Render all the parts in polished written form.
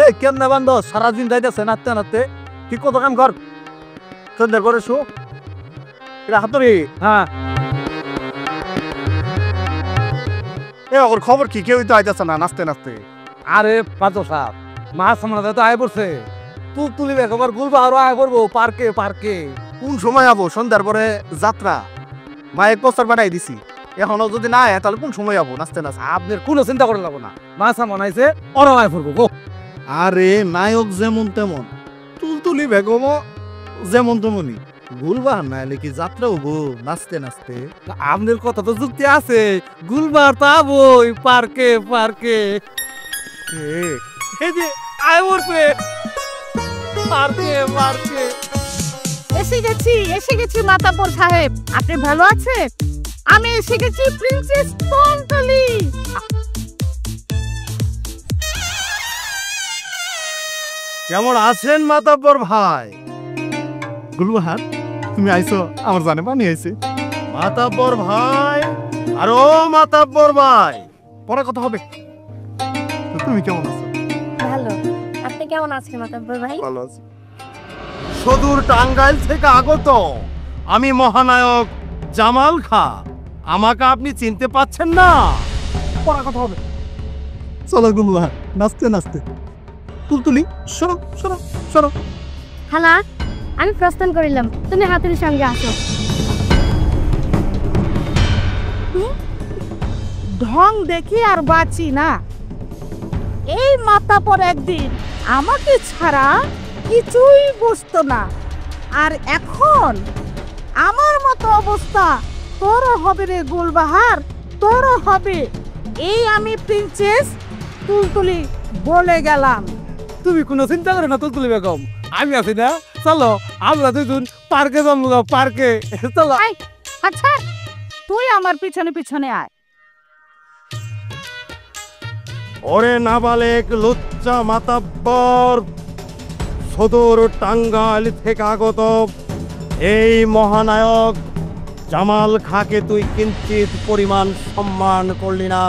এই কেমনে বান্ধ সারাদিন যাইতেছে নাচতে নাচতে ঠিক কত কাম কর সন্ধ্যার পরে শো এটা হাতরি হ্যাঁ এ ওর খবর কি কেউই তো আইতেছে না নাচতে নাচতে আরে পাঁচো সাপ মাছ আমরা তো আয় পড়ছে তুই তুলিবে খবর গুলবা আরো আয় করবো পার্কে পার্কে কোন সময় আবো সন্ধ্যার পরে যাত্রা মায়ের পোস্টার বানাই দিছি এখনো যদি না আয় তাহলে কোন সময় আবো নাচতে নাচতে আপনার কোনো চিন্তা করে লাগবো না মাছ মনাইছে ওরা আয় করবো গো আরে নায়ক যেমন তেমন তুলতুলি বেগম যেমন তেমনই গুলবার নাইলে কি যাত্রা হবো নাচতে নাচতে আপনার কথা তো যুক্তি আছে গুলবার তো আবই পার্কে পার্কে এই যে আয় উঠবে পার্কে পার্কে এসে গেছি মাতাব্বর সাহেব আপনি ভালো আছেন আমি এসে গেছি প্রিন্সেস তুলতুলি কেমন আছেন মাতাব্বর ভাই গুলবাহার তুমি আইছো আমার জানে পানি আইছে মাতাব্বর ভাই আর ও মাতাব্বর ভাই পরে কথা হবে তুমি কেমন আছো ভালো আপনি কেমন আছেন মাতাব্বর ভাই ভালো আছি সুদূর টাঙ্গাইল থেকে আগত আমি মহানায়ক জামাল খা আমাকে আপনি চিনতে পাচ্ছেন না পরে কথা হবে চলো গুলবাহার নাচতে নাচতে তুলতুলি সরো সরো সরো খালা আমি প্রস্থান করিলাম তুমি হাতের সঙ্গে আসো ঢং দেখি আর বাঁচি না এই মাতাব্বর একদিন আমাকে ছাড়া কিছুই বুঝতো না আর এখন আমার মতো অবস্থা তোরও হবে রে গুলবাহার তোরও হবে এই আমি প্রিন্সেস তুলতুলি বলে গেলাম তুমি কোনো চিন্তা করো না তুলতুলি বেগম আমি আছি না চলো আমরা দুজন পার্কে যাবো পার্কে চলো আচ্ছা তুই আমার পিছনে পিছনে আয় ওরে নাবালেক লুচ্চা মাতাব্বর সদর টাঙ্গাইল থেকে আগত এই মহানায়ক জামাল খাকে তুই কিঞ্চিত পরিমাণ সম্মান করলি না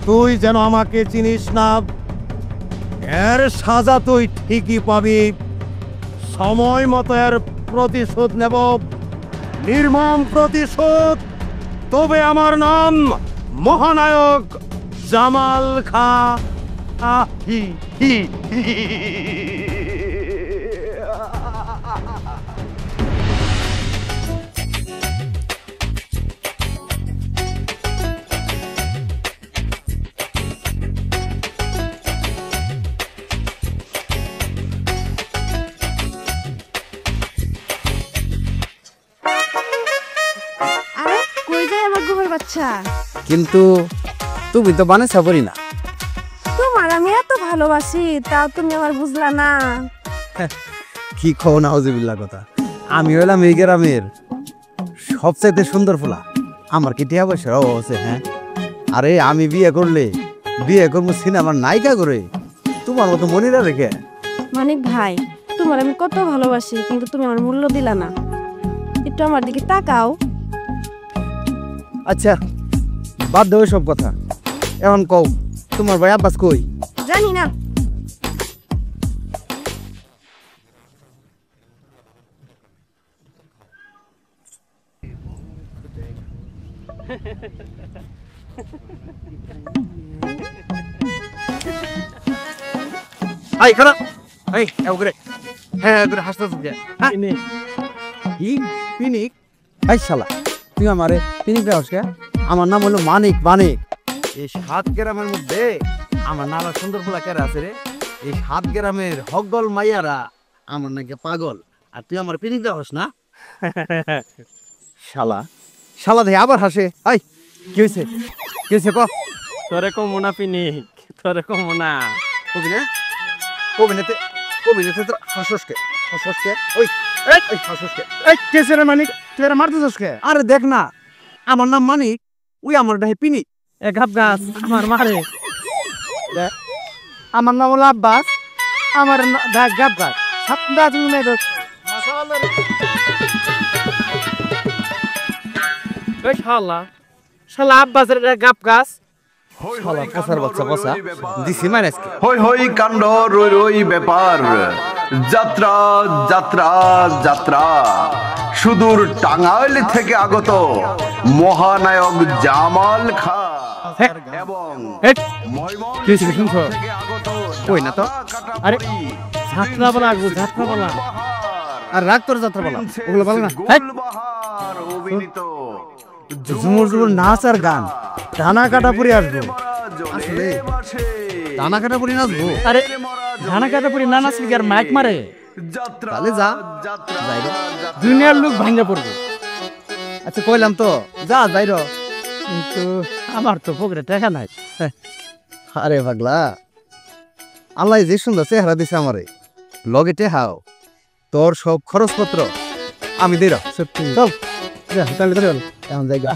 তুই যেন আমাকে চিনিস না এর সাজা তুই ঠিকই পাবি সময় মতো এর প্রতিশোধ নেব নির্মম প্রতিশোধ তবে আমার নাম মহানায়ক জামাল খা হি হি বাচ্চা কিন্তু তুমি তো বানে সাবরি না তোমার আমি এত ভালোবাসি তাও তুমি আমার বুঝলা না কি খো না হজিবিল্লাহ কথা আমি হইলাম এই গ্রামের সবচাইতে সুন্দর ফুলা আমার কি টিয়া পয়সা আছে হ্যাঁ আরে আমি বিয়ে করবো সিনেমার নায়িকা করে তোমার মতো মনিরা রেখে মানিক ভাই তোমার আমি কত ভালোবাসি কিন্তু তুমি আমার মূল্য দিলা না একটু আমার দিকে তাকাও আচ্ছা বাদ দেও সব কথা এখন কও তোমার ভাই আব্বাস কই জানি না আই খারাপ এই করে হ্যাঁ করে হাসতেছ যে কি পিনিক এই শালা তুই আমারে পিনিক দেওয়াস কে? আমার নাম হলো মানিক মানিক। এই 7 গ্রামের মধ্যে আমার নানা সুন্দর ফুলা কেরা আছে রে। এই 7 গ্রামের হগল মাইয়ারা আমার নাকি পাগল, আর তুই আমার পিনিক দেওয়াস না? শালা শালা দে আবার হাসে। এই কি হয়েছে কি হয়েছে ক? তোরে কমু না পিনিক, তোরে কমু না। কবিনেতে তো হাসসকে ওই এই হাসসকে এই কেসে রে মানিক, তুই এরা মারতেছস কে? আরে দেখ না আমার নাম মানিক, ওই আমার ডাহে পিনিক। এক হাত গাছ আমার মারে। আমার নাম হলো আব্বাস, আমার গাব গাছ সাতটা তুমি মেয়ে শালা শালা আব্বাসের গাব গাছ শালা কাঁচার বাচ্চা বসা দিছি মাইনাসকে। হই হই কাণ্ড রই রই ব্যাপার, যাত্রা যাত্রা যাত্রা, সুদূর টাঙ্গাইল থেকে আগত মহানায়ক জামাল খান এবং ময়মনসিংহ থেকে আগত কই না তো? আরে যাত্রা বলা যাত্রা বলা আর রাগ তোর যাত্রা বলা ওগুলো বলে না। গুলবাহার অভিনীত ঝুমুর ঝুমুর নাচ আর গান, ধানা কাটা পুরি আসবো। আসলে ধানা কাটা পুরি নাচবো? আরে ধানা কাটা পুরি না নাচলি কি আর মাইক মারে? তাহলে যা যাই রে, দুনিয়ার লোক ভাঙ্গা পড়বে। আচ্ছা কইলাম তো যা যাই র। কিন্তু আমার তো পকেটে টাকা নাই। আরে পাগলা, আল্লাহ যে সুন্দর চেহারা দিছে আমারে, লগে টেহাও তোর সব খরচপত্র আমি দিই। সত্যি চল যা তাহলে চল এখন জায়গা।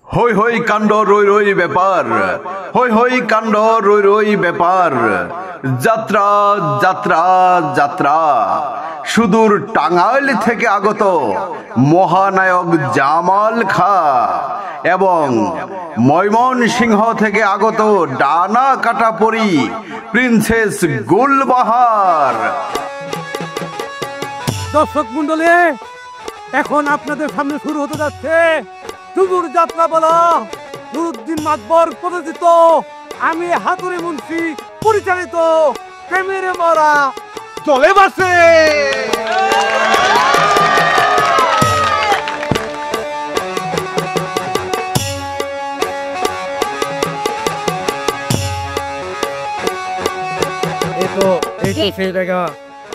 হই হই কাণ্ড রই রই ব্যাপার, হই হই কাণ্ড রই রই ব্যাপার, যাত্রা যাত্রা যাত্রা, সুদূর টাঙ্গাইল থেকে আগত মহানায়ক জামাল খান এবং ময়মনসিংহ থেকে আগত ডানা কাটা পরি প্রিন্সেস গুলবাহার। দর্শক মন্ডলী, এখন আপনাদের সামনে শুরু হতে যাচ্ছে ঝুমুর যাত্রা বলা। নুরুদ্দিন মাতবর প্রযোজিত, আমি হাতুড়ি মুন্সি পরিচালিত প্রেমের মরা চলে বাসে।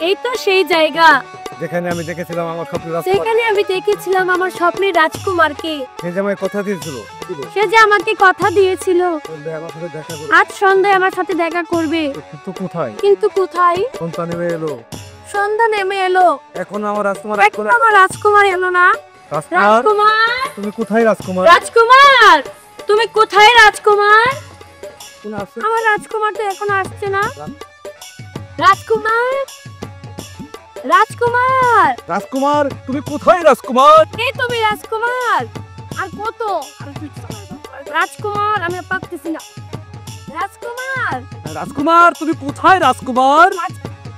এই তো সেই জায়গা যেখানে আমি দেখেছিলাম আমার স্বপ্নের যেখানে আমি দেখেছিলাম আমার স্বপ্নের রাজকুমারকে। সে যে আমায় কথা দিয়েছিল, সে যে আমাকে কথা দিয়েছিল আমার সাথে দেখা করবে, আজ সন্ধ্যায় আমার সাথে দেখা করবে। কিন্তু কোথায়? কিন্তু কোথায়? সন্তান নেমে এলো, সন্ধ্যা নেমে এলো, এখন আমার রাজকুমার এখন আমার রাজকুমার এলো না। রাজকুমার তুমি কোথায়? রাজকুমার রাজকুমার তুমি কোথায়? রাজকুমার আমার রাজকুমার তো এখন আসছে না। রাজকুমার রাজকুমার রাজকুমার তুমি কোথায় রাজকুমার? এই তুমি রাজকুমার আর কত রাজকুমার আমি আর পারতেছি না রাজকুমার রাজকুমার তুমি কোথায় রাজকুমার?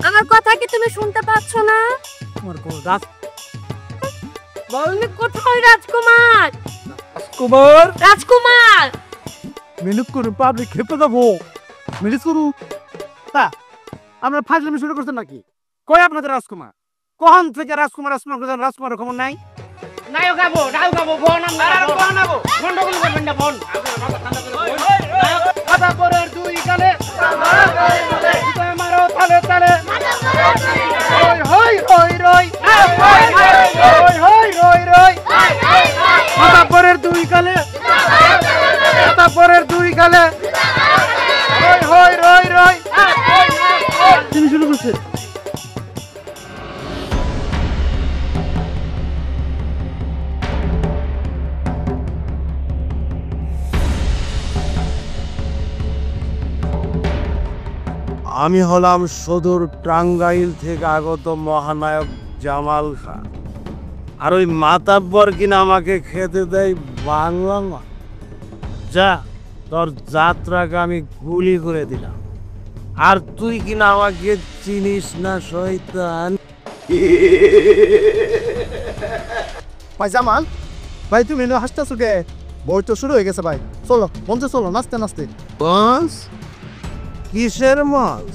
আমার কথা কি তুমি শুনতে পাচ্ছ না তোমার বলনি কোথায় রাজকুমার রাজকুমার রাজকুমার মেনুক করুন পাবলিক খেপে যাবো মেনুক করু তা আমরা ফাজলামি শুরু করছেন নাকি? কই আপনাদের রাজকুমার? কখন থেকে রাজকুমার রাজকুমার করছেন? রাজকুমারের খবর নাই? নায়ক গাবো ফোন গন্ডগোল করবেন না ফোন কথা পরের দুই গালে মারো তালে তালে হই হই রই হই রই রই কথা পরের দুই গালে কথা পরের দুই গালে হই রই রই তিনি শুরু করছেন। আমি হলাম সদর টাঙ্গাইল থেকে আগত মহানায়ক জামাল খান। আর ওই মাতাব্বর কিনা আমাকে খেতে দেয় বাংলা মা। যা তোর যাত্রাকে আমি গুলি করে দিলাম। আর তুই কিনা আমাকে চিনিস না শয়তান। ভাই জামাল ভাই তুমি এনে হাসতেছো কে? বই তো শুরু হয়ে গেছে ভাই, চলো মঞ্চে চলো নাচতে নাচতে। মাছ? কিসের মাছ?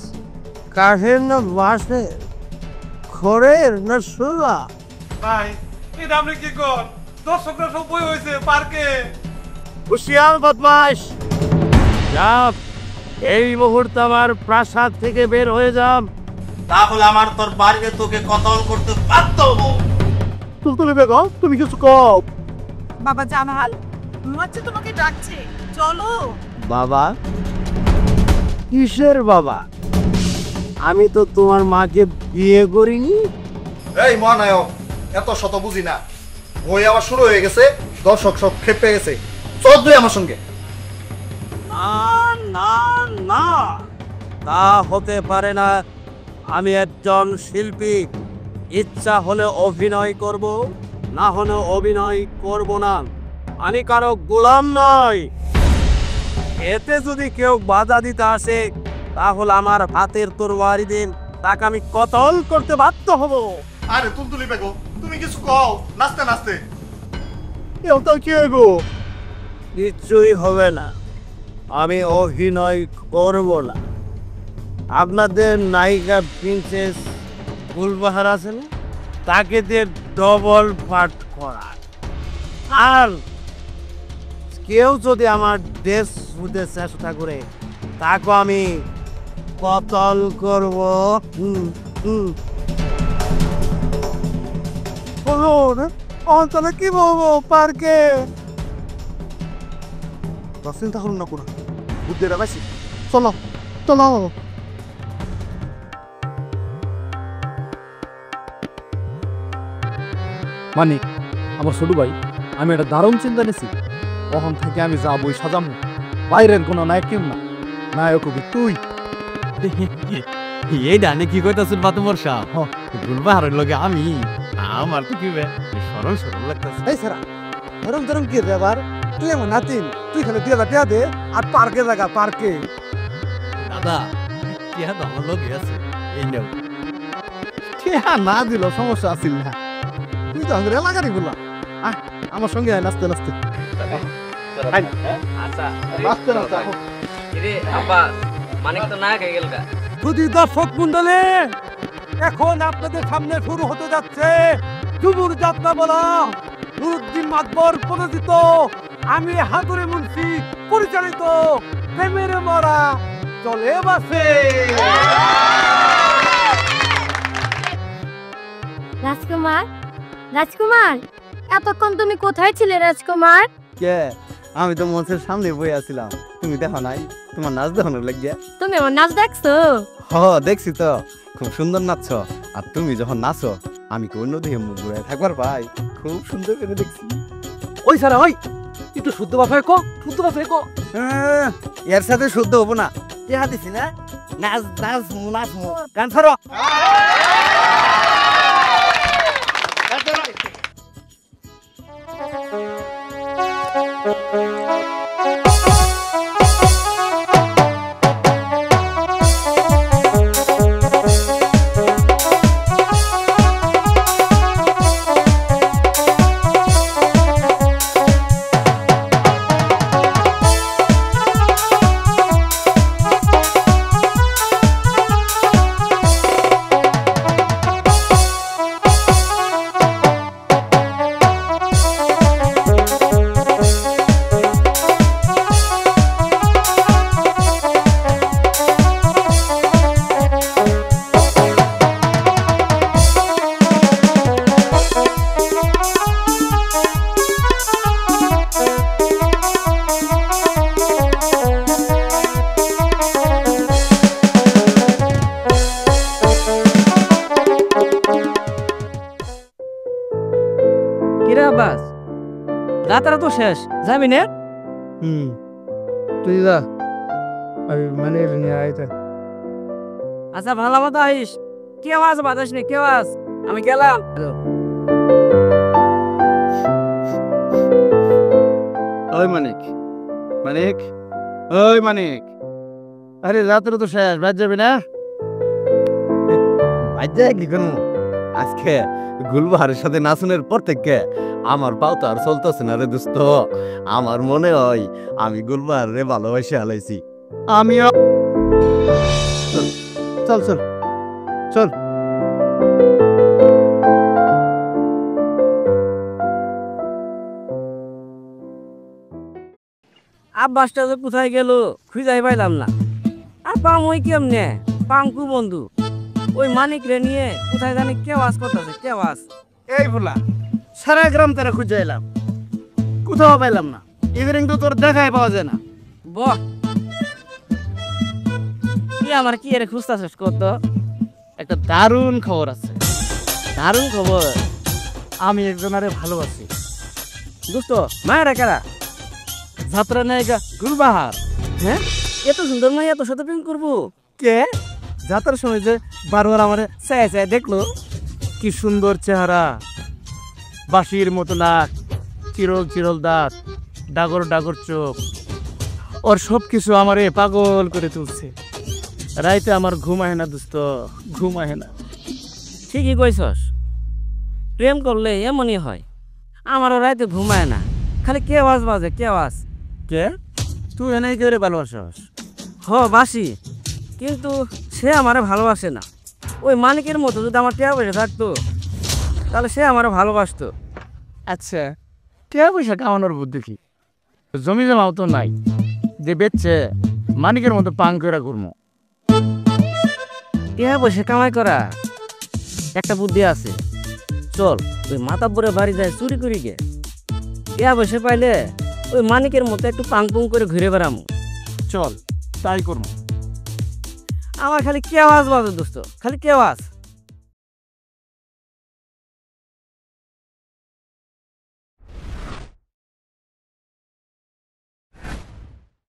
কাঠের না বাঁশের? খড়ের না সোলা? ভাই এটা আপনি কি কর? দর্শকরা সব বই হয়েছে পার্কে। হুশিয়ার বদমাশ, যা এই মুহূর্তে আমার প্রাসাদ থেকে বের হয়ে যাম, তাহলে আমার তোর বাড়িতে তোকে কতল করতে বাধ্য হবো। তুলতুলি বেগম তুমি কিছু কও। বাবা জামাল মাছে তোমাকে ডাকছে চলো বাবা? কিসের বাবা? আমি তো তোমার মাকে বিয়ে করিনি। এই মহানায়ক এত শত বুঝি না, বই আবার শুরু হয়ে গেছে, দর্শক সব খেপে গেছে, চল তুই আমার সঙ্গে। না না না, তা হতে পারে না। আমি একজন শিল্পী, ইচ্ছা হলে অভিনয় করব, না হলে অভিনয় করব না। আমি কারো গোলাম নয়। এতে যদি কেউ বাধা দিতে আসে তাহলে আমার হাতের তরবারি দিন, তাকে আমি কতল করতে বাধ্য হব। আরে তুলতুলি বেগম তুমি কিছু কও, নাচতে নাচতে। এটা কি গো? কিছুই হবে না, আমি অভিনয় করব না। আপনাদের নায়িকা প্রিন্সেস গুলবাহার আছে না, তাকে দিয়ে ডবল পাঠ করা। আর কেউ যদি আমার ড্রেস শুতে চেষ্টা করে তাকে আমি কতল করব। অন্তরে কি বলবো পার্কে? চিন্তা করুন না কোনো বুদ্ধিটা বেশি। চলো চলো। মানে আমার ছোট ভাই, আমি একটা দারুণ চিন্তা নিছি। ওখান থেকে আমি যা বই সাজামু, বাইরের কোনো নায়ক কেউ না, নায়ক হবি তুই। এই ডানে কি কইতাছেন বাতুমর সাহেব? গুলবাহারের লগে আমি আমার তো কি সরল সরল লাগতাছে। এই সারা ধরম ধরম কি রে আবার? তুই আমার নাতিন, তুই খালি টিয়া দে আর পার্কে জায়গা পার্কে। দাদা টিয়া তো আমার লগে আছে, এই নাও। টিয়া না দিল সমস্যা আছিল না, তুই তো আমাদের এলাকারই বললাম। আমার সঙ্গে আয় নাচতে নাচতে। আচ্ছা নাচতে নাচতে রে আব্বা মানিক তো না খেয়ে গেল গা। যদি দর্শক মন্ডলী, এখন আপনাদের সামনে শুরু হতে যাচ্ছে যুবুর যাত্রা বলা নুরুদ্দিন মাতবর প্রযোজিত, আমি হাতুড়ে মুন্সি পরিচালিত প্রেমের মরা চলে বাসে। রাজকুমার রাজকুমার এতক্ষণ তুমি কোথায় ছিলে রাজকুমার? কে? আমি তো মঞ্চের সামনে বই আছিলাম, তুমি দেখো নাই? তোমার নাচ দেখানোর লাগিয়া। তুমি আমার নাচ দেখছো? হ দেখছি তো, খুব সুন্দর নাচছ। আর তুমি যখন নাচো আমি কি অন্য দিকে মুখ ঘুরাই থাকবার ভাই? খুব সুন্দর করে দেখছি। ওই সারা ওই একটু শুদ্ধ ভাষায় কো, শুদ্ধ ভাষায় কো। এর সাথে শুদ্ধ হবো না। টিয়া দিছি না, নাচ নাচ নাচ গান ছাড়ো। যাত্রা তো শেষ যাবি না? তুই যা আমি মানে নিয়ে আইতে আচ্ছা ভালো মতো আইস, কেউ আস বাতাস নেই, কেউ আস, আমি গেলাম। ওই মানিক মানিক ওই মানিক, আরে যাত্রা তো শেষ, বাদ যাবি না? আজ্জা কি করবো আজকে গুলবাহারের সাথে নাচনের পর থেকে আমার পাও তো আর চলতেছে না রে দোস্ত। আমার মনে হয় আমি গুলবাহার রে ভালোবাসে হালাইছি। আমিও চল চল চল। আব্বাসটা যে কোথায় গেল খুঁজাই পাইলাম না। আর পাম ওই কেমনে পাঙ্কু বন্ধু ওই মানিক রে নিয়ে কোথায় জানি কেউ আস করতেছে, কেউ আস। এই ফুলা সারা গ্রাম তারা খুঁজে এলাম, কোথাও পাইলাম না। ইদানিং তো তোর দেখাই পাওয়া যায় না। বহ কি আমার কি এর খুঁজতেছিস কত? একটা দারুণ খবর আছে। দারুণ খবর। আমি একজনারে ভালোবাসি। দোস্ত মায়েরা কারা? যাত্রা নায়িকা গুলবাহার। হ্যাঁ এত সুন্দর মাই এত সাথে প্রেম করবো? কে যাত্রার সময় যে বারবার আমার চায় চায় দেখলো, কি সুন্দর চেহারা, বাঁশির মতো নাক, চিরল চিরল দাঁত, ডাগর ডাগর চোখ, ওর সব কিছু আমারে পাগল করে তুলছে। রাইতে আমার ঘুম আহে না দোস্ত, ঘুম আহে না। ঠিকই কইছস, প্রেম করলে এমনই হয়। আমারও রাইতে ঘুমায় না, খালি কে আওয়াজ বাজে কে আওয়াজ। কে তুই এনেই করে ভালোবাসস? হ বাসি, কিন্তু সে আমারে ভালোবাসে না। ওই মানিকের মতো যদি আমার টিয়া পয়সা থাকতো তাহলে সে আমারে ভালোবাসতো। আচ্ছা টিয়া পয়সা কামানোর বুদ্ধি কি? জমি জমাও তো নাই যে বেচছে মানিকের মতো পাং করে ঘুরমো। টিয়া পয়সা কামাই করা একটা বুদ্ধি আছে, চল ওই মাতাব্বরের বাড়ি যায় চুরি করি গে। টিয়া পয়সা পাইলে ওই মানিকের মতো একটু পাং পুং করে ঘুরে বেড়ামো। চল তাই করবো। আমার খালি কে আওয়াজ বাজে দোস্ত, খালি কে আওয়াজ।